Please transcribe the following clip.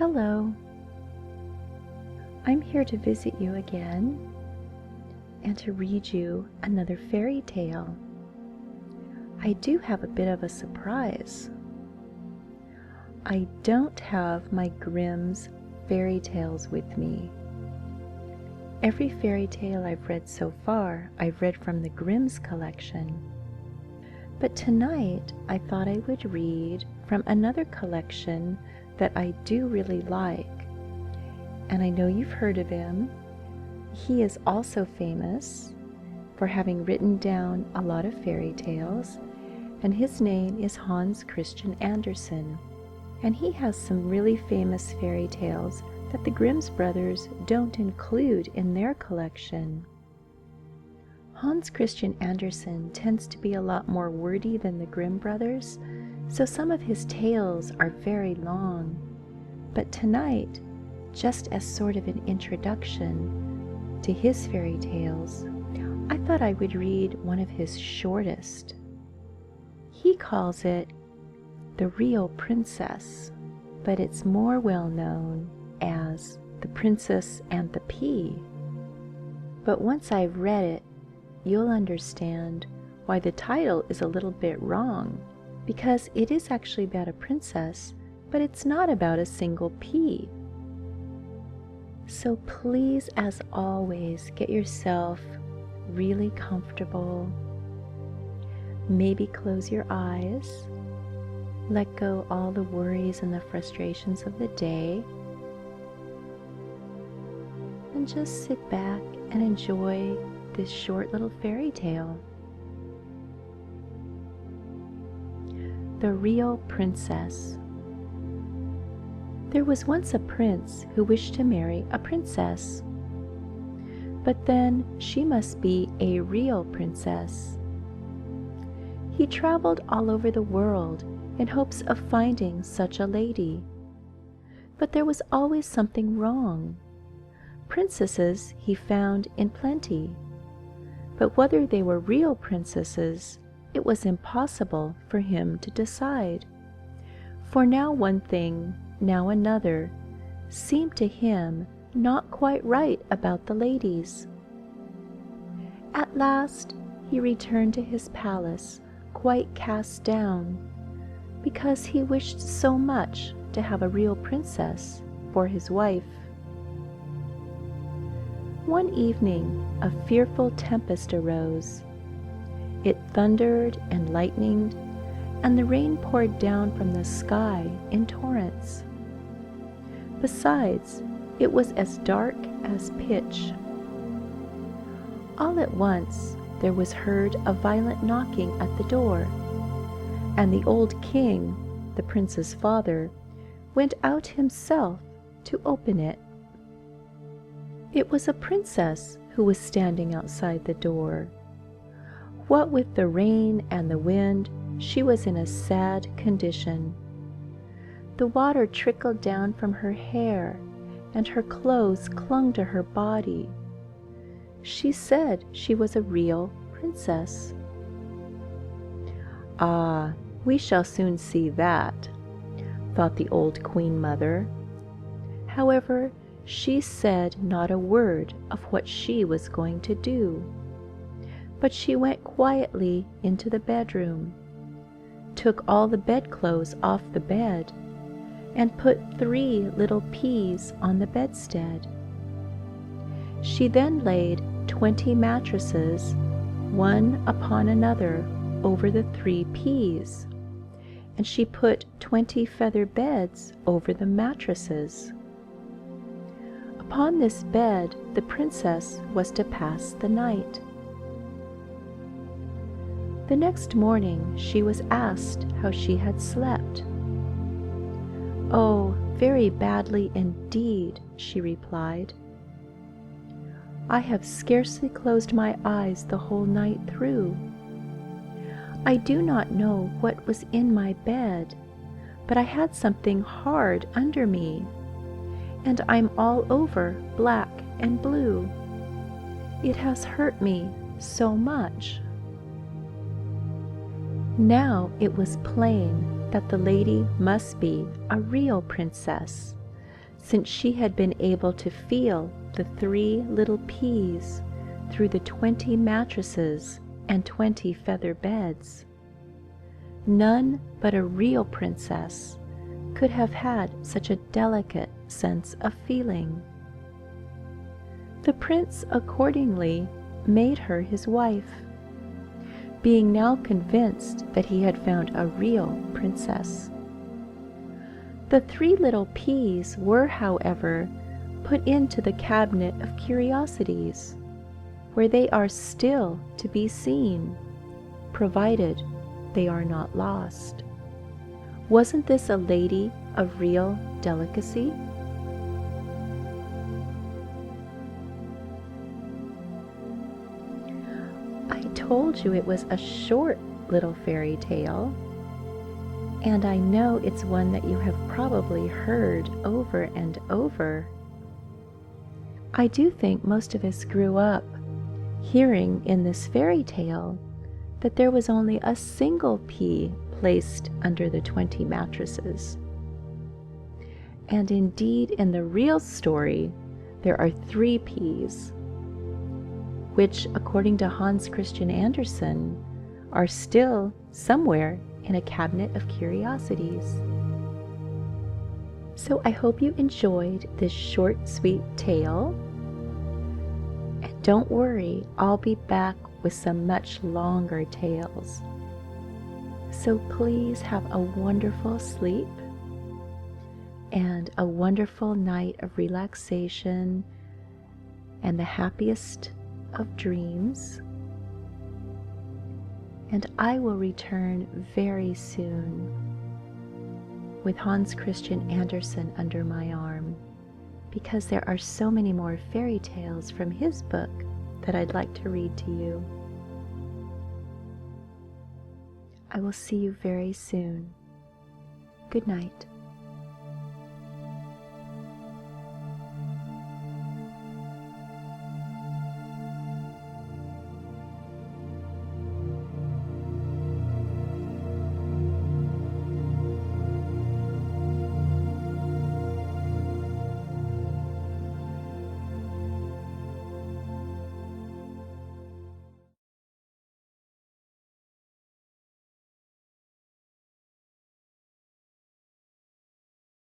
Hello. I'm here to visit you again and to read you another fairy tale. I do have a bit of a surprise. I don't have my Grimm's fairy tales with me. Every fairy tale I've read so far, I've read from the Grimm's collection. But tonight, I thought I would read from another collection that I do really like. And I know you've heard of him. He is also famous for having written down a lot of fairy tales, and his name is Hans Christian Andersen. And he has some really famous fairy tales that the Grimm's brothers don't include in their collection. Hans Christian Andersen tends to be a lot more wordy than the Grimm brothers, so some of his tales are very long. But tonight, just as sort of an introduction to his fairy tales, I thought I would read one of his shortest. He calls it The Real Princess, but it's more well known as The Princess and the Pea. But once I've read it, you'll understand why the title is a little bit wrong, because it is actually about a princess, but it's not about a single pea. So please, as always, get yourself really comfortable. Maybe close your eyes. Let go all the worries and the frustrations of the day. And just sit back and enjoy this short little fairy tale. The Real Princess. There was once a prince who wished to marry a princess. But then she must be a real princess. He traveled all over the world in hopes of finding such a lady. But there was always something wrong. Princesses he found in plenty, but whether they were real princesses, it was impossible for him to decide. For now one thing, now another, seemed to him not quite right about the ladies. At last he returned to his palace quite cast down, because he wished so much to have a real princess for his wife. One evening a fearful tempest arose. It thundered and lightened, and the rain poured down from the sky in torrents. Besides, it was as dark as pitch. All at once there was heard a violent knocking at the door, and the old king, the prince's father, went out himself to open it. It was a princess who was standing outside the door. What with the rain and the wind, she was in a sad condition. The water trickled down from her hair, and her clothes clung to her body. She said she was a real princess. "Ah, we shall soon see that," thought the old queen mother. However, she said not a word of what she was going to do, but she went quietly into the bedroom, took all the bedclothes off the bed, and put 3 little peas on the bedstead. She then laid 20 mattresses, one upon another, over the 3 peas, and she put 20 feather beds over the mattresses. Upon this bed the princess was to pass the night. The next morning she was asked how she had slept. "Oh, very badly indeed," she replied. "I have scarcely closed my eyes the whole night through. I do not know what was in my bed, but I had something hard under me, and I'm all over black and blue. It has hurt me so much." Now it was plain that the lady must be a real princess, since she had been able to feel the 3 little peas through the 20 mattresses and 20 feather beds. None but a real princess could have had such a delicate sense of feeling. The prince accordingly made her his wife, being now convinced that he had found a real princess. The 3 little peas were, however, put into the cabinet of curiosities, where they are still to be seen, provided they are not lost. Wasn't this a lady of real delicacy? I told you it was a short little fairy tale, and I know it's one that you have probably heard over and over. I do think most of us grew up hearing in this fairy tale that there was only a single pea placed under the 20 mattresses. And indeed, in the real story, there are 3 peas, which, according to Hans Christian Andersen, are still somewhere in a cabinet of curiosities. So I hope you enjoyed this short, sweet tale. And don't worry, I'll be back with some much longer tales. So please have a wonderful sleep and a wonderful night of relaxation and the happiest of dreams. And I will return very soon with Hans Christian Andersen under my arm, because there are so many more fairy tales from his book that I'd like to read to you. I will see you very soon. Good night.